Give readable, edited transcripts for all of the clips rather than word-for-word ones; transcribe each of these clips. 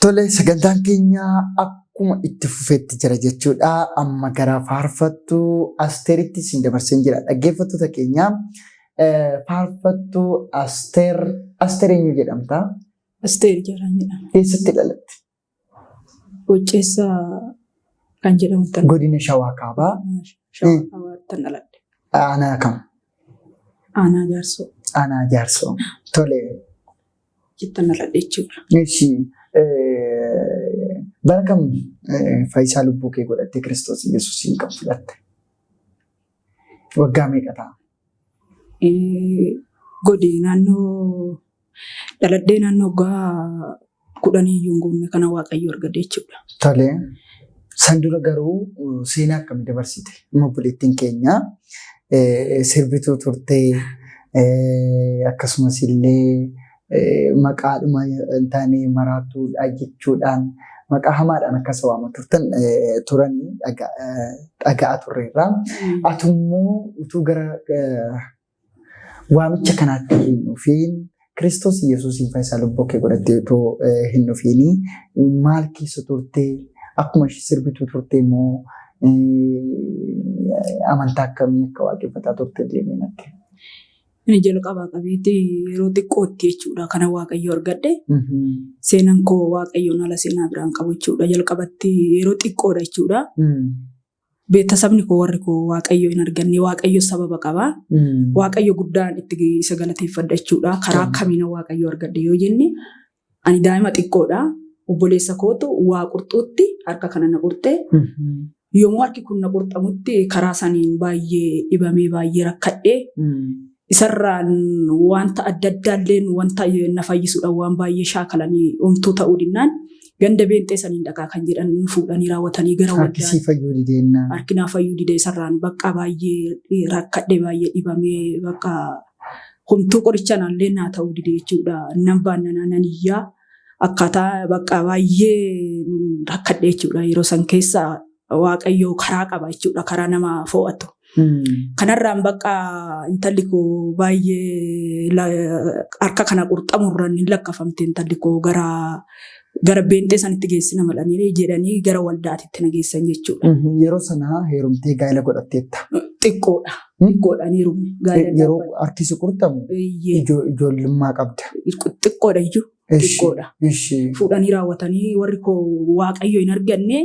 Tole sagantaan keenya akkuma itti fufeetti jira jechuudha. Amma gara faarfattuu Asteeritti isin dabarseen jira. Dhaggeeffattoota keenya faarfattuu Asteer eenyu jedhamta? Asteer jedhama. Eessatti dhalatte? Bocceessaa kan jedhamu. Godina Shawaa Kaabaa. Shawaa Kaabaatti dhaladhe. Aanaa kam? Aanaa Jaarsoo. Aanaa Jaarsoo. Tole. Jettan dhaladhe jechuudha. Bara kam fayyisaa lubbuu kee godhattee Kiristoos Yesuusiin kan fudhatte? Waggaa meeqa ta'a? Dhaladhee naannoo waggaa 10 iyyuu guunne kana Waaqayyo argadde jechuudha. Tole. San dura garuu seenaa akkamii dabarsite? Obboleettiin keenya sirbituu turtee akkasumas illee maqaadhuma hin taane maraattuudha jechuudhaan maqaa hamaadhaan akkas waama turanii dhaga'a turreerra. Atummoo utuu gara waamicha kanaatti hin dhufiin Kiristoos Yesuusiin fayyisaa lubbuu kee godhattee otoo hin dhufiin maal keessa turtee? Akkuma sirbituu turtee immoo amantaa akkamii akka waaqeffataa turte illee natti? Inni jalqabaa qabeetii yeroo xiqqootti jechuudha kana Waaqayyo argadde. Seenaan koo Waaqayyoon ala seenaa biraan qabu jechuudha. Jalqabatti yeroo xiqqoodha jechuudha. Beeksisni koo warri koo Waaqayyo hin arganne Waaqayyo sababa qaba. Waaqayyo guddaan itti isa galateeffadha jechuudha. Karaa akkamiin Waaqayyo argadde yoo jenne ani daa'ima xiqqoodha. Obboleessa kootu waa qurxuutti harka kana na qurxee. Yommuu harki kun na qurxamutti karaa saniin baay'ee dhibamee baay'ee rakkadhee. Isarraan wanta adda addaalleen wanta na fayyisuudha waan baay'ee shaakalanii omtuu ta'uu dinnaan ganda beentee saniin dhaqaa kan jedhan fuudhanii raawwatanii gara waldaa. Harkisii fayyuu dideenna. Harkinaa fayyuu didee isarraan bakka baay'ee rakkadhee baay'ee dhibamee bakka homtuu qoricha naallee naa ta'uu didee jechuudha. Nan baannanaa nan iyyaa akkaataa bakka baay'ee rakkadhee jechuudha. Yeroo san keessa Waaqayyo karaa qaba jechuudha. Karaa nama fo'atu. Kanarraan bakka intalli koo baay'ee harka kana qurxamurran hin lakkafamte intalli koo gara beentee sanitti geessina malanii jedhanii gara waldaatitti na geessan jechuudha. Yeroo sana heerumtee gaa'ela godhatteetta? Xiqqoodha. Xiqqoodhaan heerumne gaa'ela. Yeroo harkisi qurxamu ijoollummaa qabda? Xiqqoodha iyyuu. Xiqqoodha. Fuudhanii raawwatanii warri koo Waaqayyo hin arganne.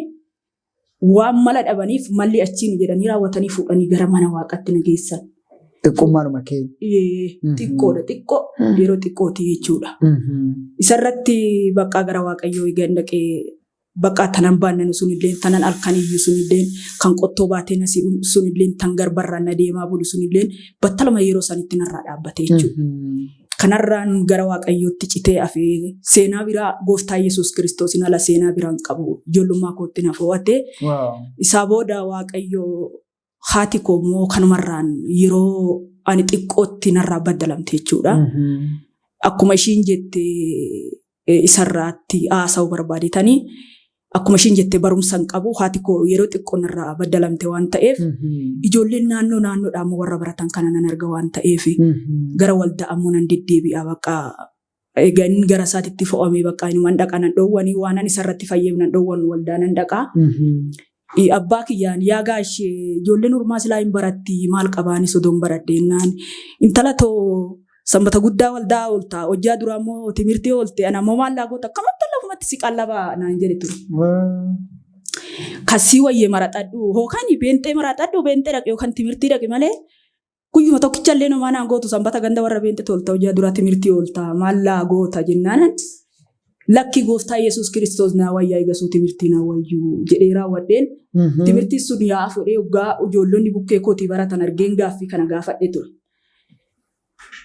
Waan mala dhabaniif malli achiin jedhanii raawwatanii fuudhanii gara mana Waaqaatti na geessan. Xiqqummaadhuma kee? Xiqqoodha xiqqoo yeroo xiqqooti jechuudha. Isarratti bakka gara Waaqayyoo eegan dhaqee bakka tanan baannanu sunillee tanan halkaniyyuu sunillee kan qottoo baatee na sunillee tan garbarraan na deemaa bulu sunillee battaluma yeroo sanitti narraa dhaabbate jechuudha. Kanarraan gara Waaqayyootti citee hafee seenaa biraa gooftaa Yesuus Kiristoosiin ala seenaa biraan qabu ijoollummaa kootti na fo'ate. Isaa booda Waaqayyo haati koo immoo kanumarraan yeroo ani xiqqootti narraa baddalamte jechuudha. Akkuma ishiin jette isarraatti haasa'uu barbaadetanii akkuma ishiin jette barumsaan qabu haati koo yeroo xiqqoo narraa baddalamte waan ta'eef ijoolleen naannoodhaan warra baratan kana nan arga waan ta'eef gara waldaa ammoo nan deddeebi'a bakka eegan gara isaatitti fo'amee bakka inni waan dhaqaa nan dhoowwanii waan ani isarratti fayyee nan dhoowwan waldaa nan dhaqaa. Abbaa kiyyaan yaa gaashee ijoolleen urmaa silaa hin baratti maal qabaani sodoon baradheennaan intala too sanbata guddaa waldaa ooltaa hojjaa duraa immoo timirtii oolte ana immoo maal laagoota akkamatti lafumatti si qallabaa naan jedhe ture. Kasii wayyee maraxadhu hookaan beentee maraxadhu beentee dhaqe yookaan timirtii dhaqe malee guyyuma tokkicha illee nomaa naan gootu sanbata ganda warra beentee toolta hojjaa duraa timirtii ooltaa maal laagoota jennaan. Lakki gooftaa Yesuus Kiristoos naa wayyaa eegasuu timirtii naa wayyuu jedhee raawwadheen. Timirtii sun yaa fuudhee waggaa ijoollonni bukkee kootii baratan argeen gaaffii kana gaafadhe ture.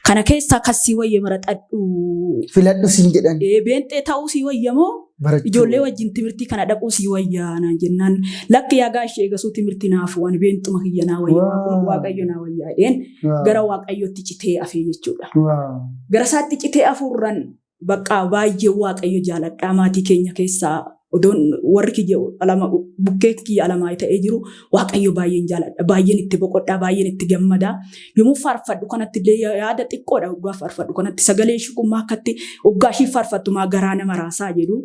Kana keessaa kasii wayyee maraxadhu. Filadhu siin jedhan. Beentee ta'uu sii wayyamoo ijoollee wajjin timirtii kana dhaquu sii wayyaa naan jennaan. Lakki yaa gaashee eegasuu timirtii naaf waan beentuma kiyya naa wayyaa Waaqayyo naa wayyaa dheen gara Waaqayyootti citee hafee jechuudha. Gara isaatti citee hafuurran bakka baay'ee Waaqayyo jaaladhaa maatii keenya keessaa odoon warri kiyya alama bukkee kiyya alamaa ta'ee jiru waaqayyo baay'een jaaladha baay'een itti boqodhaa baay'een itti gammadaa yommuu faarfadhu kanatti illee yaada xiqqoodha waggaa faarfadhu kanatti sagalee shukummaa akkatti waggaa ishii faarfattu maa garaa nama raasaa jedhu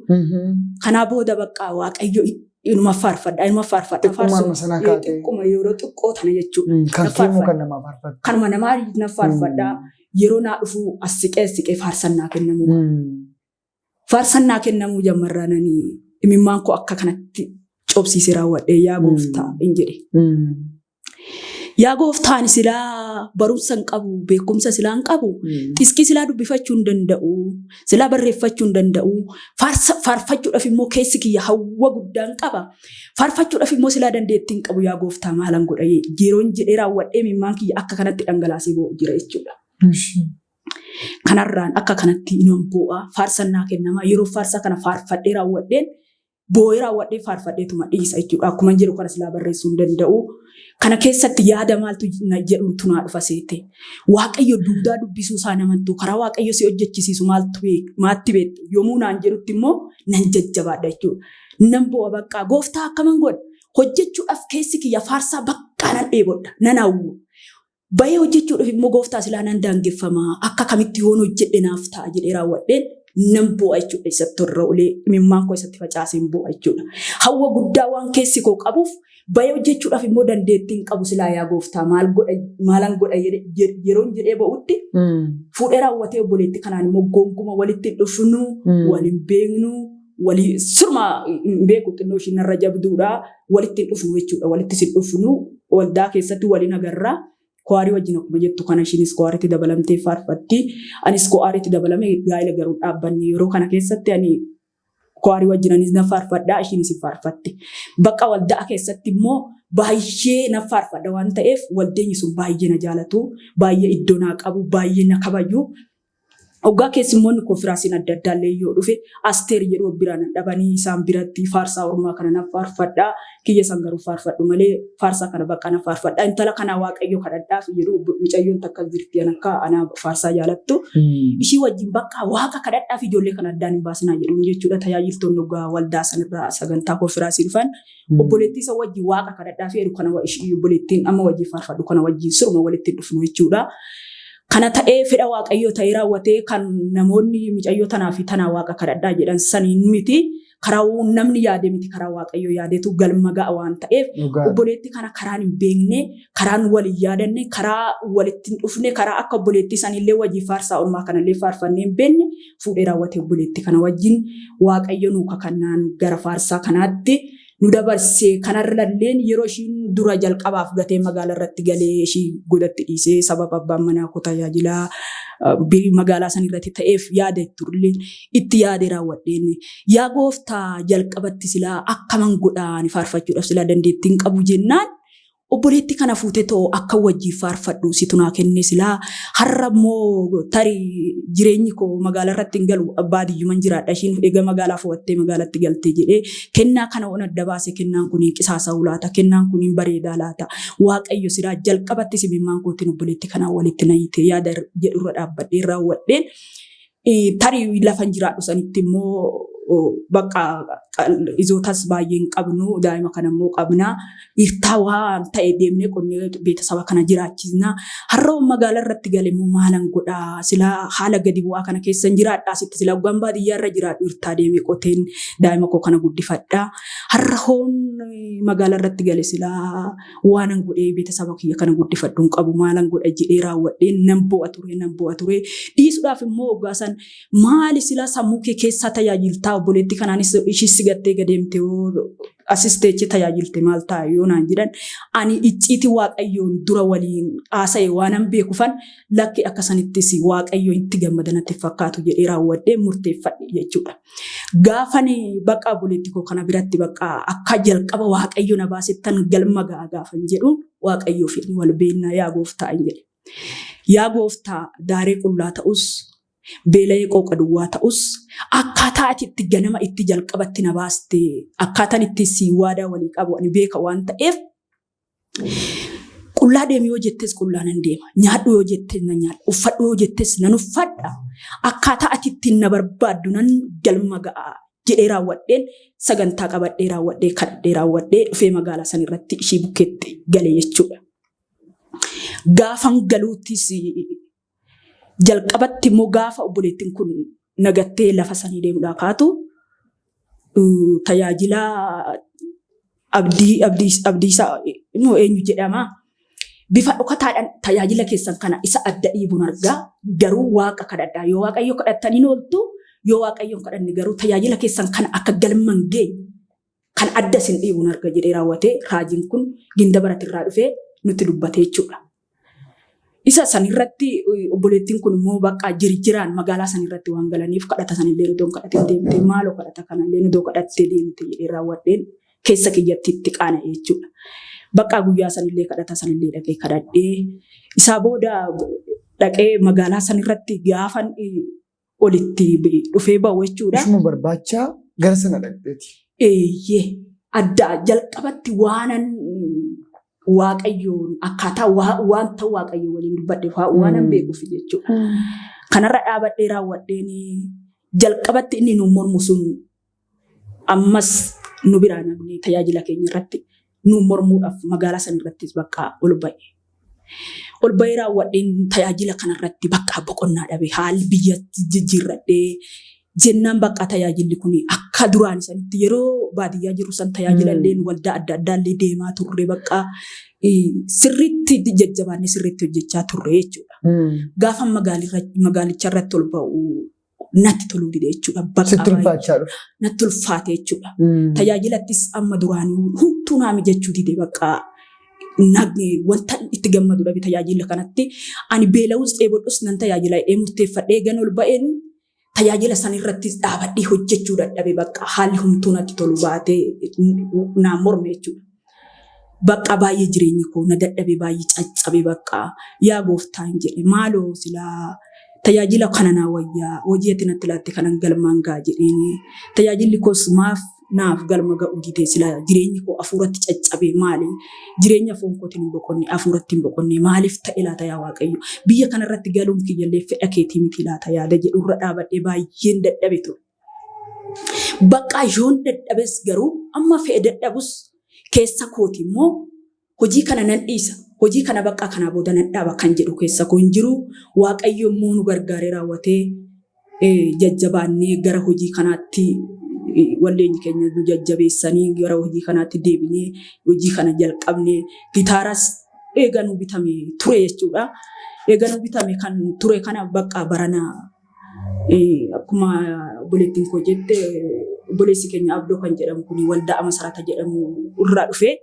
kanaa booda bakka waaqayyo inuma faarfadha xiqquma yeroo xiqqoo tana jechuudha kanuma namaa na faarfadha yeroo naa dhufu as siqee faarsannaa kennamuu jammarraananii imimmaan koo akka kanatti cobsiisee raawwadhee yaa gooftaa hin jedhe. Yaa gooftaan silaa barumsa hin qabu beekumsa silaa hin qabu xiskii silaa dubbifachuu hin danda'u silaa barreeffachuu hin danda'u faarfachuudhaaf immoo keessi kiyya hawwa guddaa hin qaba faarfachuudhaaf immoo silaa dandeettii hin qabu yaa gooftaa maalan godha yeroon jedhee raawwadhee imimmaan kiyya akka kanatti dhangalaasee boo'u jira jechuudha. Kanarraan akka kanatti inaan boo'a faarsannaa kennamaa yeroo faarsaa kana faarfadhee raawwadheen boo'ee raawwadhee faarfadheetuma dhiisa jechuudha. Akkuma jedhu kana silaa barreessuu hin danda'u. Kana keessatti yaada maaltu jedhutu naa dhufa seete. Waaqayyo duudaa dubbisuu isaa namantu karaa waaqayyo si hojjechisiisu maatti beektu yommuu naan jedhutti immoo nan jajjabaadha jechuudha. Nan boo'a bakka gooftaa akkaman godha hojjechuudhaaf keessi kiyya faarsaa bakka nan dheebodha nan hawwu. Bayee hojjechuudhaaf immoo gooftaa silaa nan daangeffamaa akka kamitti yoon hojjedhe naaf ta'a jedhee raawwadheen nan boo'a jechuudha isatti irra olee imimmaan koo isatti facaaseen boo'a jechuudha. Hawwa guddaa waan keessi koo qabuuf bayee hojjechuudhaaf immoo dandeettii hin qabu silaa yaa gooftaa maalan godha yeroon jedhee ba'utti fuudhee raawwatee obboleetti kanaan immoo gonkumaa walitti dhufnu waliin beeknu walii sirma hin beeku xinnoo ishii narra jabduudha walitti dhufnu jechuudha walitti si dhufnu waldaa keessatti waliin agarraa. Kuwaarii wajjin akkuma jettu kana ishiinis kuwaariitti dabalamtee faarfatti anis kuwaariitti dabalame gaa'ela garuu dhaabbanne yeroo kana keessatti ani kuwaarii wajjin anis na faarfadhaa ishiinis faarfatti bakka waldaa keessatti immoo baay'ee na faarfadha waan ta'eef waldeenyi sun baay'ee na jaalatu baay'ee iddoo naa qabu baay'ee na kabaju. Oggaa keessummoonni konfiraansiin adda addaa illee yoo dhufe Asteer jedhu biraan dhabanii isaan biratti faarsaa Oromoo kana na faarfadhaa kiyya san garuu faarfadhu malee faarsaa kana bakka na faarfadhaa intala kana waaqayyo kadhadhaaf jedhu mucayyoon takka jirti akka ana faarsaa jaalattu ishii wajjin bakka waaqa kadhadhaaf ijoollee kana addaan hin baasinaa jedhuun jechuudha tajaajiltoonni oggaa waldaa sanirraa sagantaa konfiraansii dhufan obboleettii isa wajjin waaqa kadhadhaaf jedhu kana ishii obboleettiin amma wajjin faarfadhu kana wajjin sirma walitti dhufnu jechuudha. Kana ta'ee fedha waaqayyo ta'ee raawwatee kan namoonni mucayyoo tanaa fi tanaa waaqa kadhadhaa jedhan saniin miti karaa namni yaade miti karaa waaqayyo yaadetu galma ga'a waan ta'eef obboleetti kana karaan hin beekne karaan waliin yaadanne karaa walitti hin dhufne karaa akka obboleetti sanillee wajjin faarsaa Oromoo kanallee faarfannee hin beekne fuudhee raawwatee obboleetti kana wajjin waaqayyo nu kakannaan gara faarsaa kanaatti. Nu dabarsee kanarralleen yeroo ishiin dura jalqabaaf gatee magaalaa irratti galee ishii godatti dhiisee sababa abbaan manaa koo tajaajilaa magaalaa san irratti ta'eef yaada turullee itti yaade raawwadheen yaa gooftaa jalqabatti silaa akkaman godhaan faarfachuudhaaf silaa dandeettiin qabu jennaan obboleetti kana fuutee too akka wajjii faarfadhu situ naa kenne silaa har'a immoo tarii jireenyi koo magaalaa irratti hin galu baadiyyuman jiraadha ishiin eega magaalaa fo'attee magaalatti galtee jedhee kennaa kana on adda baase kennaan kun qisaasa ulaata kennaan kun bareedaa laata waaqayyo silaa jalqabatti simimmaan kootiin obboleetti kanaan walitti nayite yaada jedhurra dhaabbadhee raawwadheen tarii lafa jiraadhu sanitti immoo bakka izootas baay'een qabnu daa'ima kana immoo qabna hirtaa waan ta'e deemnee qonnee beeksisa kana jiraachisna har'a magaalaa irratti galee immoo maalan godhaa silaa haala gadi bu'aa kana keessa jiraadhaa sitti silaa ugaan baadiyyaa irra jiraadhu hirtaa deemee qoteen daa'ima koo kana guddifadhaa har'a hoon magaalaa irratti galee silaa waanan godhee beeksisa kiyya kana guddifadhuun qabu maalan godha jedhee raawwadhee nan bo'a ture dhiisuudhaaf immoo ogaasan maali silaa sammuu kee keessaa tajaajiltaa obboleetti kanaanis ishis gattee gadeemte asisteechi tajaajilte maal ta'a yoo naan jedhan ani icciiti waaqayyoon dura waliin haasa'e waanan beekufan lakki akkasanittis waaqayyo itti gammadanatti fakkaatu jedhee raawwadhee murteeffadhe jechuudha. Gaafani bakka obboleetti koo kana biratti bakka akka jalqaba waaqayyo na baasettan galma ga'a gaafan jedhu waaqayyoo fi wal beennaa yaa gooftaa hin jedhe. Yaa gooftaa daaree qullaa ta'us beela'ee qooqa duwwaa ta'us akkaataa ati itti ganama itti jalqabatti na baaste akkaataan itti si waadaa walii qabu ani beeka waan ta'eef qullaa deemi yoo jettes qullaa nan deema nyaadhu yoo jettes na nyaadha uffadhu yoo jettes nan uffadha akkaataa ati itti na barbaaddu nan galma ga'a jedhee raawwadheen sagantaa qabadhee raawwadhee kadhadhee raawwadhee dhufee magaalaa san irratti ishii bukkeetti galee jechuudha. Gaafan galuuttis jalqabatti immoo gaafa obboleettiin kun nagattee lafa sanii deemuudhaa kaatu tajaajila abdiisaa eenyu jedhama. Bifa dhokataadhaan tajaajila keessan kana isa adda dhiibuun argaa garuu waaqa kadhadhaa yoo waaqayyo kadhattaniin ooltu yoo waaqayyoon kadhanne garuu tajaajila keessan kana akka galman geenye kan adda isin dhiibuun arga jedhee raawwatee raajiin kun ginda baratirraa dhufee nutti dubbatee jechuudha. Isa sanirratti obboleettiin kun immoo bakka jirjiraan magaalaa sanirratti waan galaniif kadhata sanillee nuti kadhatee deemte maaloo kadhata kanallee nuti kadhattee deemte jedhee raawwadheen keessa kiyyatti itti qaana'e jechuudha. Bakka guyyaa sanillee kadhata sanillee dhaqee kadhadhee isaa booda dhaqee magaalaa sanirratti gaafan olitti dhufee ba'u jechuudha. Ishuma barbaacha gara sana dhaqxeeti. Eeyyee adda jalqabatti waanan waaqayyoon akkaataa waan ta'u waaqayyo waliin dubbadhe waanan beekuuf jechuudha. Kanarra dhaabadhee raawwadheen jalqabatti inni nu mormu sun ammas nu biraa namni tajaajila keenya irratti nu mormuudhaaf magaalaa san irrattis bakka ol ba'e. Ol ba'ee raawwadheen tajaajila kanarratti bakka boqonnaa dhabe haalli biyyatti jijjiirradhee jennaan bakka tajaajilli kun akka duraan sanitti yeroo baadiyyaa jiru san tajaajilallee waldaa adda addaallee deemaa turre bakka sirriitti jajjabaannee sirriitti hojjechaa turre jechuudha. Gaafa magaalicha irratti ol ba'u natti toluu dide jechuudha. Natti ulfaate jechuudha. Tajaajilattis amma duraanii hunduu naami jechuu dide bakka wanta itti gammadu dhabe tajaajila kanatti ani beela'uus dheebodhus nan tajaajila murteeffadhee gan ol ba'een tajaajila san irrattis dhaabadhee hojjechuu dadhabe bakka haalli humtuu natti tolu baatee naan morme jechuudha. Bakka baay'ee jireenyi koo na dadhabe baay'ee caccabe bakka yaa gooftaan jedhe maaloo silaa tajaajila kana naa wayyaa hojii ati natti laatte kanan galmaan gaa jedheeni tajaajilli koos naaf galma ga'u didee silaa jireenyi koo afuuratti caccabe maali jireenya foon kootiin hin boqonne afuuratti hin boqonne maaliif ta'e laata yaa waaqayyo biyya kanarratti galuun kiyyallee fedha keetii miti laata yaada jedhurra dhaabadhee baay'een dadhabe ture. Bakka yoon dadhabes garuu amma fe'e dadhabus keessa kooti immoo hojii kana nan dhiisa. Hojii kana bakka kana booda nan dhaaba kan jedhu keessa koo hin jiru waaqayyo immoo nu gargaaree raawwatee jajjabaannee gara hojii kanaatti walleenyi keenya nu jajjabeessanii gara hojii kanaatti deebinee hojii kana jalqabnee gitaaras eega nu bitame ture jechuudha. Eega nu bitame kan ture kana bakka barana akkuma obboleettiin koo jette obboleessi keenya Abdoo kan jedhamu kun waldaa Masarata jedhamu irraa dhufee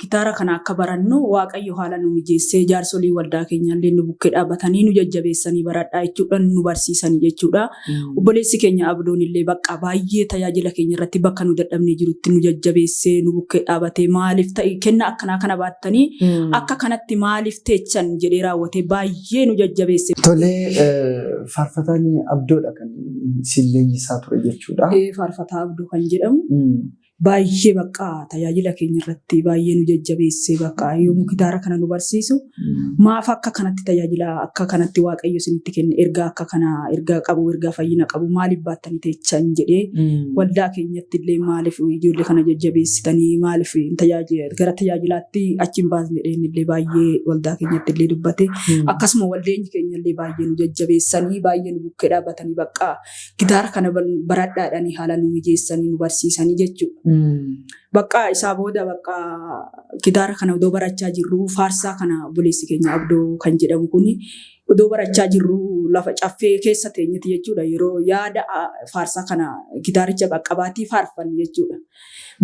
gitaara kana akka barannu waaqayyo haala nu mijeessee jaarsolii waldaa keenyaallee nu bukkee dhaabbatanii nu jajjabeessanii baradhaa jechuudha nu barsiisanii jechuudha. Obboleessi keenya Abdoon illee bakka baay'ee tajaajila keenya irratti bakka nu dadhabnee jirutti nu jajjabeessee nu bukkee dhaabbatee maaliif ta'e kenna akkanaa kana baattanii akka kanatti maaliif teechan jedhee raawwatee baay'ee nu jajjabeesse. Tolee faarfataan Abdoodha kan isin leenjisaa ture jechuudha. Faarfataa Abdoo kan jedhamu. Baay'ee bakka tajaajila keenya irratti baay'ee nu jajjabeessee bakka yommuu gitaara kana nu barsiisu maaf akka kanatti tajaajila akka kanatti waaqayyo isinitti kenne ergaa akka kana ergaa qabu ergaa fayyina qabu maaliif baattanii teechan jedhee waldaa keenyatti illee maaliif ijoollee kana jajjabeessitanii maaliif gara tajaajilaatti achi hin baasne illee baay'ee waldaa keenyatti illee dubbate akkasuma waldeenyi keenya illee baay'ee nu jajjabeessanii baay'ee nu bukkee dhaabbatanii bakka gitaara kana baradhaadhanii haala nu mijeessanii nu barsiisanii jechuudha. Bakka isaa booda bakka gitaara kana odoo barachaa jirru faarsaa kana obboleessi keenya Abdoo kan jedhamu kuni odoo barachaa jirru lafa caffee keessa teenyeti jechuudha. Yeroo yaada faarsaa kana gitaaricha qaqqabaatii faarfanne jechuudha.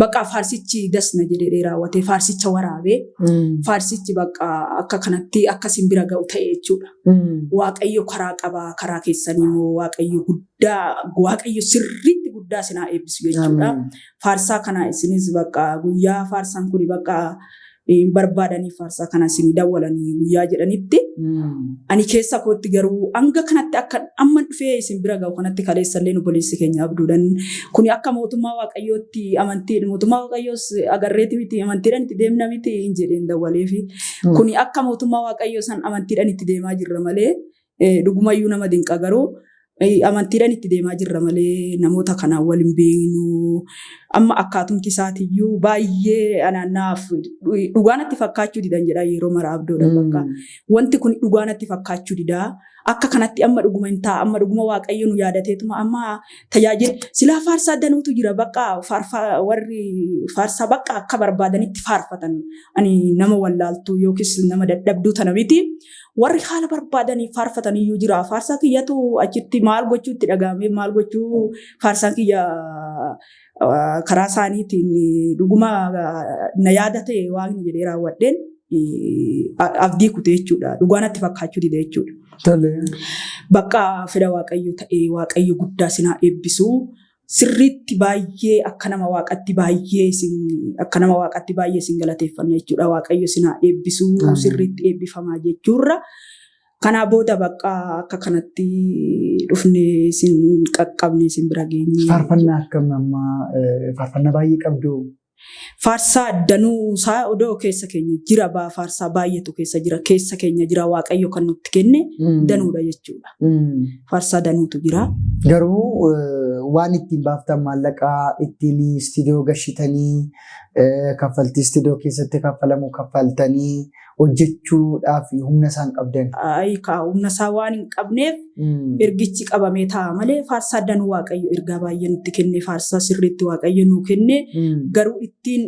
Bakka faarsichi dasna jedhee raawwatee faarsicha waraabee faarsichi bakka akka kanatti akka simbira ga'u ta'e jechuudha. Waaqayyo karaa qabaa karaa keessanii immoo waaqayyo guddaa waaqayyo sirriitti guddaa sinaa eebbisu jechuudha. Faarsaa kana isinis bakka guyyaa faarsaan kun bakka barbaadanii faarsaa kana isin dawwalanii guyyaa jedhanitti ani keessa kootti garuu hanga kanatti akka amma dhufee isin bira ga'u kanatti kaleessallee obboleessi keenya Abduudhaan kuni akka mootummaa waaqayyootti amantii mootummaa waaqayyoos agarreeti miti amantiidhaan itti deemna miti hin jedheen dawwalee fi kuni akka mootummaa waaqayyoo san amantiidhaan itti deemaa jirra malee dhugumayyuu nama dinqa garuu amantiidhaan itti deemaa jirra malee namoota kanaan wal hin beeknu. Amma akkaatumti isaatiiyyuu baay'ee anaannaaf dhugaanatti fakkaachuu didan jedha yeroo mara abdoodha bakka. Wanti kun dhugaanatti fakkaachuu didaa. Akka kanatti amma dhuguma hin ta'a amma dhuguma waaqayyo nu yaadateetuma amma tajaajila silaa faarsaa danuutu jira bakka warri faarsaa bakka akka barbaadanitti faarfatan ani nama wallaaltuu yookiis nama dadhabduu tana miti warri haala barbaadanii faarfatan iyyuu jira faarsaa kiyyatu achitti maal gochuutti dhagaamee maal gochuu faarsaan kiyya karaa isaaniitiin dhuguma na yaadate waan jedhee raawwadheen abdii kutee jechuudha dhugaanatti fakkaachuu dide jechuudha. Bakka fedha waaqayyo ta'ee waaqayyo guddaa sinaa eebbisu sirriitti baay'ee akka nama waaqatti baay'ee sin galateeffanna jechuudha waaqayyo sinaa eebbisu sirriitti eebbifamaa jechuurra kanaa booda bakka akka kanatti dhufne sin qaqqabne sin bira geenye. Faarfannaa akkam amma faarfannaa baay'ee qabdu. Faarsaa danuu isaa odoo keessa keenya jira faarsaa baay'eetu keessa keenya jira waaqayyo kan nutti kenne danuudha jechuudha. Faarsaa danuutu jira. Garuu waan ittiin baaftan maallaqaa ittiin istiidiyoo gashitanii kaffaltii istiidiyoo keessatti kaffalamu kaffaltanii hojjechuudhaaf humna isaan qabdan. Humna isaa waan hin qabneef ergichi qabamee ta'a malee faarsaa danuu waaqayyo ergaa baay'ee nutti kenne faarsaa sirriitti waaqayyo nuu kenne garuu ittiin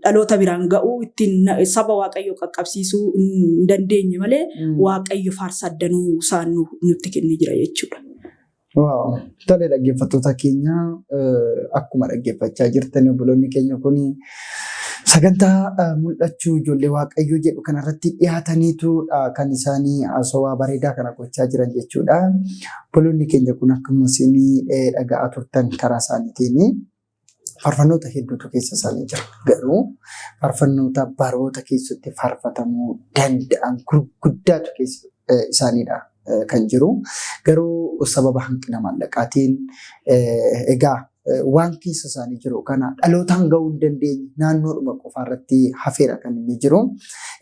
dhaloota biraan ga'uu ittiin saba waaqayyo qaqqabsiisuu hin dandeenye malee waaqayyo faarsaa danuu isaan nutti kenne jira jechuudha. Waaw, tole dhaggeeffattoota keenya akkuma dhaggeeffachaa jirtan obboloonni keenya kun sagantaa mul'achuu ijoollee waaqayyoo jedhu kanarratti dhiyaataniitu kan isaanii haasawaa bareedaa kana gochaa jiran jechuudha. Obboloonni keenya kun akkuma isin dhaga'aa turtan karaa isaaniitiin faarfannoota hedduutu keessa isaanii jira. Garuu faarfannoota baroota keessatti faarfatamuu danda'an gurguddaatu keessa isaaniidha. Kan jiru garuu sababa hanqina maallaqaatiin egaa waan keessa isaanii jiru kana dhalootaan ga'uu hin dandeenye naannoodhuma qofaarratti hafeera kan inni jiru.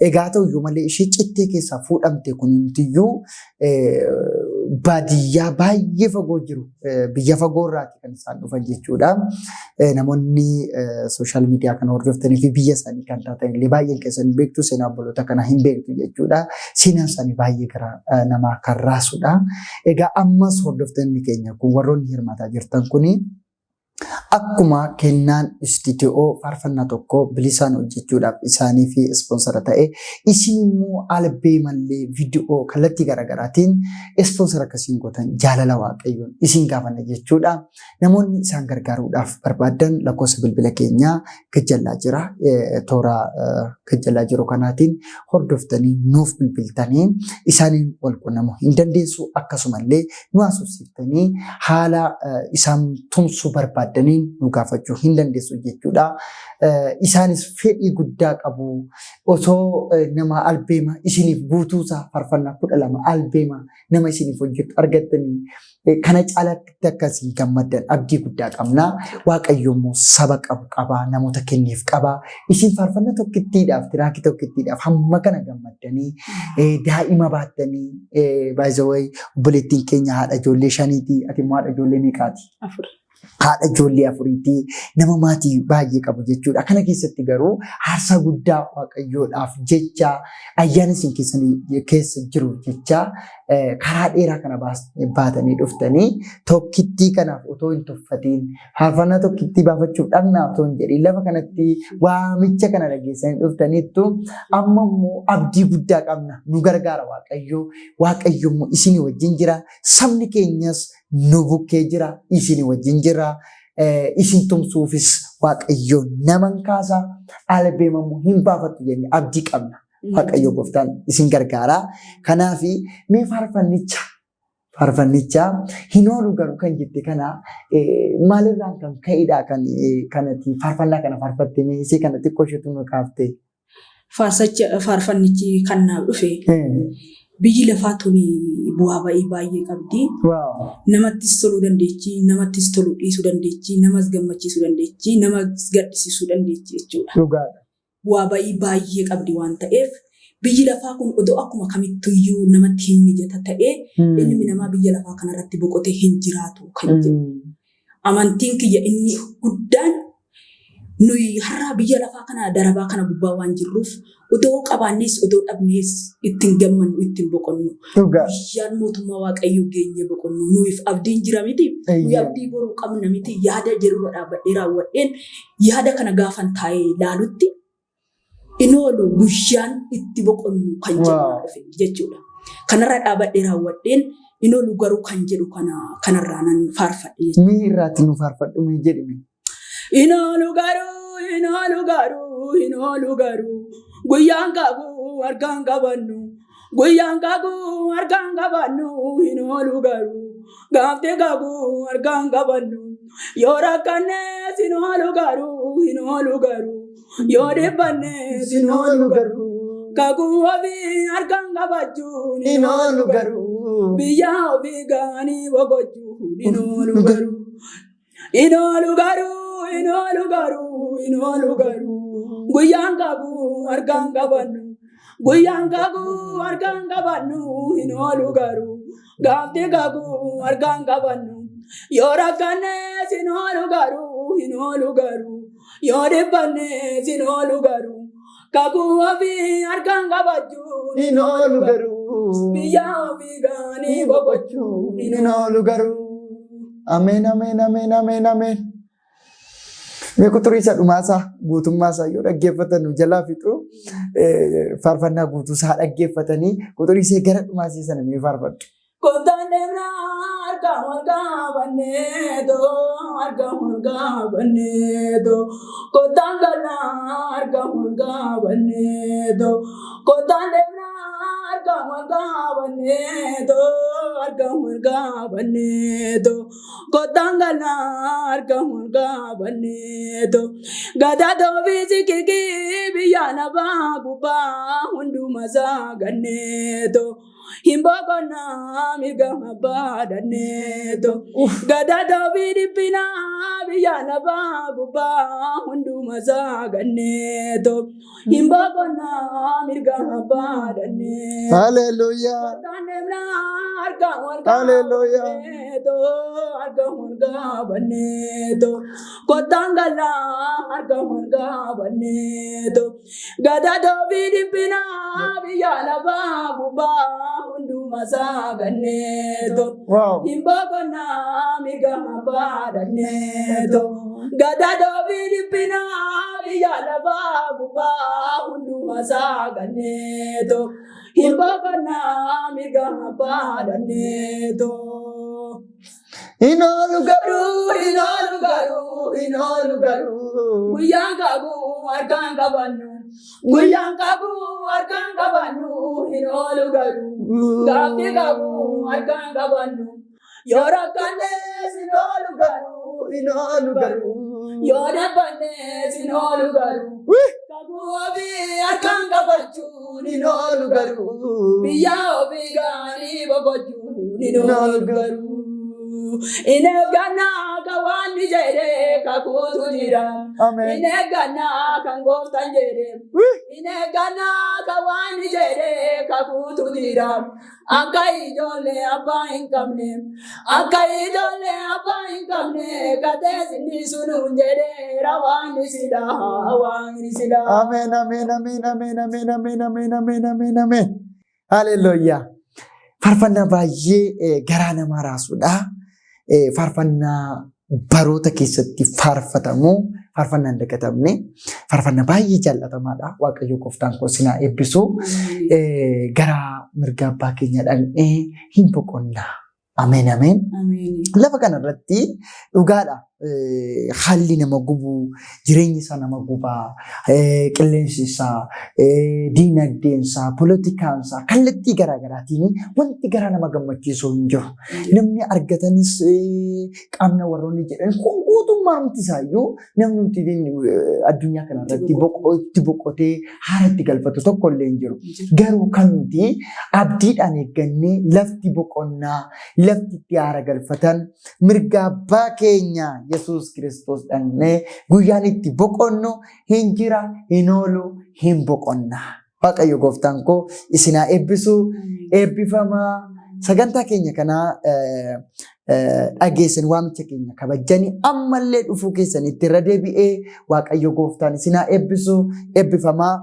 Egaa ta'uyyuu malee ishee cittee keessaa fuudhamte kun himtiyyuu baadiyyaa baay'ee fagoo jiru biyya fagoorraati kan isaan dhufan jechuudha. Namoonni sooshaal miidiyaa kana hordoftanii fi biyya isaanii kan taatan illee baay'een keessan hin beektu seenaa obboloota kana hin beektu jechuudha. Seenaan isaanii baay'ee gara namaa kan raasudha. Egaa ammas hordoftoonni keenya kun warroonni hirmaataa jirtan kuni akkuma kennaan istiidiyoo faarfannaa tokko bilisaan hojjechuudhaaf isaanii fi ispoonsara ta'e isin immoo albee mallee viidiyoo kallattii garaagaraatiin ispoonsara akkasiin gootan jaalala waaqayyoon isin gaafanna jechuudha. Namoonni isaan gargaaruudhaaf barbaadan lakkoofsa bilbila keenyaa gajjallaa jira. Toora gajjallaa jiru kanaatiin hordoftanii nuuf bilbiltanii isaaniin wal qunnamuu hin dandeessu akkasumallee nu haasofsiiftanii haala isaan tumsuu barbaadaniin nu gaafachuu hin dandeessu jechuudha. Isaanis fedhii guddaa qabu. Osoo nama albeema isiniif guutuusaa faarfannaa 12 albeema nama isiniif hojjetu argattanii kana caalaatti akkasiin gammaddan abdii guddaa qabna. Waaqayyo immoo saba qabu qaba, namoota kenneef qaba. Isin faarfannaa tokkittiidhaaf tiraakii tokkittiidhaaf hamma kana gammaddanii daa'ima baattanii baay'ee obboleettiin keenya haadha ijoollee 5ti. Ati immoo haadha ijoollee meeqaati? 4. Haadha ijoollee 4ti. Nama maatii baay'ee qabu jechuudha. Kana keessatti garuu aarsaa guddaa waaqayyoodhaaf jecha ayyaana isin keessa jiru jecha karaa dheeraa kana baatanii dhuftanii tokkittii kanaaf otoo hin tuffatiin faarfannaa tokkittii baafachuuf dhaqnaa otoo hin jedhin lafa kanatti waamicha kana dhageessanii dhuftaniittu amma immoo abdii guddaa qabna. Nu gargaara waaqayyo. Waaqayyo immoo isinii wajjin jira. Sabni keenyas nu bukkee jira. Isinii wajjin jira. Isin tumsuufis waaqayyo naman kaasaa albeemamuu hin baafatu jennee abdii qabna. Waaqayyo gooftaan isin gargaara. Kanaaf mee faarfannicha hin oolu garuu kan jette kana maalirraan kan ka'idha kanatti faarfannaa kana faarfatte mee isee kana xiqqoo isheetu nu kaaftee. Faarfannichi kan naaf dhufe biyyi lafaa tuni bu'aa ba'ii baay'ee qabdi. Namattis toluu dandeechi, namattis toluu dhiisuu dandeechi, namas gammachiisuu dandeechi, namas gaddisiisuu dandeechi jechuudha. Bu'aa ba'ii baay'ee qabdi waan ta'eef biyyi lafaa kun odoo akkuma kamittuyyuu namatti hin mijata ta'ee ilmi namaa biyya lafaa kanarratti boqotee hin jiraatu kan jedhu. Amantiin kiyya inni guddaan nuyi har'a biyya lafaa kana darabaa kana gubbaa waan jirruuf odoo qabaannes odoo dhabnees ittiin gammannu ittiin boqonnu. Guyyaan mootummaa Waaqayyoo geenye boqonnu nuyiif abdiin jira miti. Nuyi abdii boruu qabna miti. Yaada jirru dhaabadhee raawwadheen yaada kana gaafan taa'ee ilaalutti inoolu guyyaan itti boqonnu kan jedhu jechuudha. Kanarra dhaabadhee raawwadheen inoolu garuu kan jedhu kanarraa nan faarfadhe. Mii irraatti nu faarfadhu mii jedhime. Inoolu garuu guyyaan qabu harkaan qabannu inoolu garuu gaaftee qabu harkaan qabannu yoo rakkannees inoolu garuu yoo dhibbannees inoolu garuu kakuu ofii harkaan qabachuun inoolu garuu biyya ofii gaanii boqochuun inoolu garuu. Inoolu garuu guyyaan qabu harkaan qabannu inoolu garuu gaaftee qabu harkaan qabannu yoo rakkannees inoolu garuu yoo dhibbannees inoolu garuu kakuu ofii harkaan qabachuun inoolu garuu biyya ofii gaanii boqochuun inoolu garuu. Ameen. Mee quxurii isa dhumaasaa guutummaasaa yoo dhaggeeffatan jalaa fixu faarfannaa guutuusaa dhaggeeffatanii quxurii ishee gara dhumaasii sana mee faarfadhu. Kottaan deemnaa harkaan wal qabanneetoo kottaan galaa harkaan wal qabanneetoo kottaan galaa harkaan wal qabanneetoo gadaa doobii sikikii biyya lafaa gubbaa hunduma isaa ganneetoo. Himbokona mirga mabadaneto gada David pina biya laba guba hunduma zaganeto himbokona mirga mabadaneto Hallelujah Hallelujah arga murga baneto kotangala arga murga baneto gada David pina biya laba guba hunduma zaganeto himbokona mirga mabadaneto gada David pina biya laba guba hunduma zaganeto himbokona mirga mabadaneto Inolu garu Guyangabu arganga banu inolu garu Gabdi gabu arganga banu Yora kanes inolu garu Yora panes inolu garu Gabu obi arganga bachu inolu garu Biya obi gani babachu inolu garu Inegana kawani jere kakutu jira Inegana kangofta jere Inegana kawani jere kakutu jira Akai jole apa inkamne Katesi ni sunu jere rawani sida Amen Hallelujah Farfannaa baay'ee garaa namaa raasuudha. Farfannaa baroota keessatti faarfatamu farfannaan dagatamne farfannaa baay'ee jaallatamaadha. Waaqayyo Gooftaan koo sinaa eebbisu gara mirga abbaa keenya dhaqnee hin boqonnaa. Ameen. Lafa kanarratti dhugaadha. Haalli nama gubu, jireenyi isaa nama gubaa, qilleensi isaa, diinagdeen isaa, poolitikaan isaa kallattii garaagaraatiin wanti garaa nama gammachiisu hin jiru. Namni argatanis qaamna warroonni jedhan kun guutummaa nuti isaayyuu namni nuti addunyaa kanarratti itti boqotee haara itti galfatu tokko illee hin jiru. Garuu kan nuti abdiidhaan eeggannee lafti boqonnaa, lafti itti haara galfatan mirga abbaa keenya Yesus Kristos dhaqnee guyyaan itti boqonnu hin jira hin oolu hin boqonna. Waaqayyo gooftaan koo isinaa eebbisu eebbifamaa. Sagantaa keenya kanaa dhageessan waamicha keenya kabajanii ammallee dhufuu keessanitti irra deebi'ee Waaqayyo gooftaan isinaa eebbisu eebbifamaa.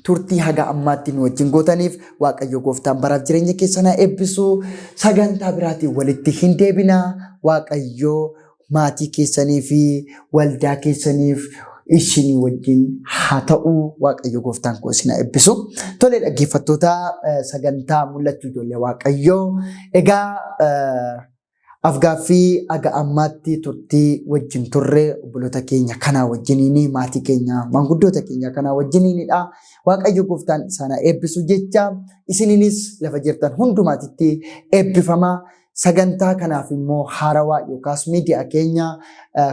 Turtii haga ammaatti nu wajjin gootaniif Waaqayyo gooftaan baraaf jireenya keessanaa eebbisu. Sagantaa biraatiin walitti hin deebinaa. Waaqayyo maatii keessanii fi waldaa keessaniif isinii wajjin haa ta'u. Waaqayyo gooftaan koo isinaa eebbisu. Tole dhaggeeffattoota sagantaa mul'achuu ijoollee Waaqayyoo. Egaa afgaaffii haga ammaatti turtii wajjin turre obboloota keenya kanaa wajjiniini maatii keenya manguddoota keenya kanaa wajjiniinidha. Waaqayyo gooftaan isaan eebbisu jecha isininis lafa jirtan hundumaatitti eebbifamaa. Sagantaa kanaaf immoo haarawaa yookaas miidiyaa keenya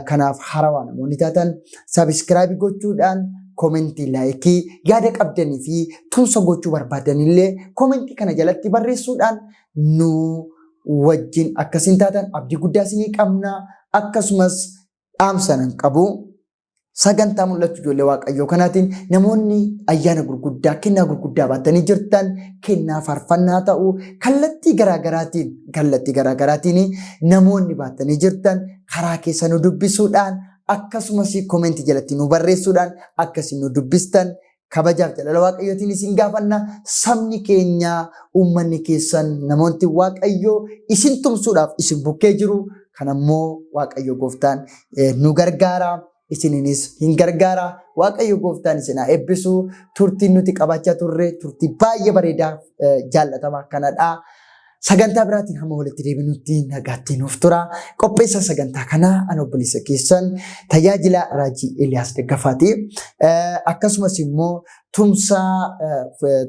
kanaaf haarawaa namoonni taatan sabiskiraayib gochuudhaan koomentii laayikii yaada qabdanii fi tumsa gochuu barbaadanillee koomentii kana jalatti barreessuudhaan nu wajjin akkasiin taatan abdii guddaa isinii qabna. Akkasumas dhaamsanan qabu sagantaa mul'achuu ijoollee Waaqayyoo kanaatiin namoonni ayyaana gurguddaa kennaa gurguddaa baatanii jirtan kennaa faarfannaa ta'u kallattii garaagaraatiin namoonni baatanii jirtan karaa keessa nu dubbisuudhaan akkasumas koomentii jalatti nu barreessuudhaan akkasiin nu dubbistan kabajaaf jaalala Waaqayyootiin isin gaafanna. Sabni keenya uummanni keessan namoonni Waaqayyoo isin tumsuudhaaf isin bukkee jiru. Kanammoo Waaqayyo gooftaan nu gargaara. Isininis hin gargaara. Waaqayyo gooftaan isin haa eebbisu. Turtiin nuti qabaachaa turre turtii baay'ee bareedaa jaallatamaa kanadha. Sagantaa biraatiin hamma walitti deebinutti nagaatti nuuf tura. Qopheessa sagantaa kanaa ana obboleessa keessan tajaajila Raajii Eliyaas Daggafaati. Akkasumas immoo tumsa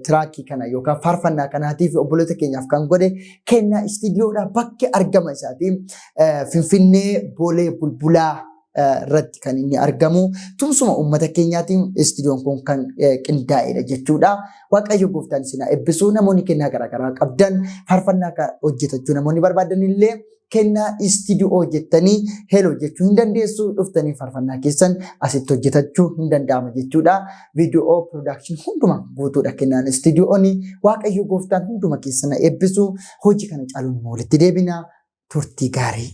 tiraakii kana yookaan faarfannaa kanaatiif obboloota keenyaaf kan godhe kennaa istiidiyoodhaa bakki argama isaatiin Finfinnee Boolee Bulbulaa irratti kan inni argamu. Tumsuma uummata keenyaatiin istiidiyoon kun kan qindaa'edha jechuudha. Waaqayyo gooftaan isin haa eebbisu. Namoonni kennaa garaagaraa qabdan faarfannaa hojjetachuu namoonni barbaadan illee kennaa istiidiyoo jettanii heloo jechuu hin dandeessu. Dhuftanii faarfannaa keessan asitti hojjetachuu hin danda'ama jechuudha. Viidiyoo piroodakshinii hunduma guutuudha kennaan istiidiyoon. Waaqayyo gooftaan hunduma keessan haa eebbisu. Hojii kana caaluun walitti deebina. Turtii gaarii.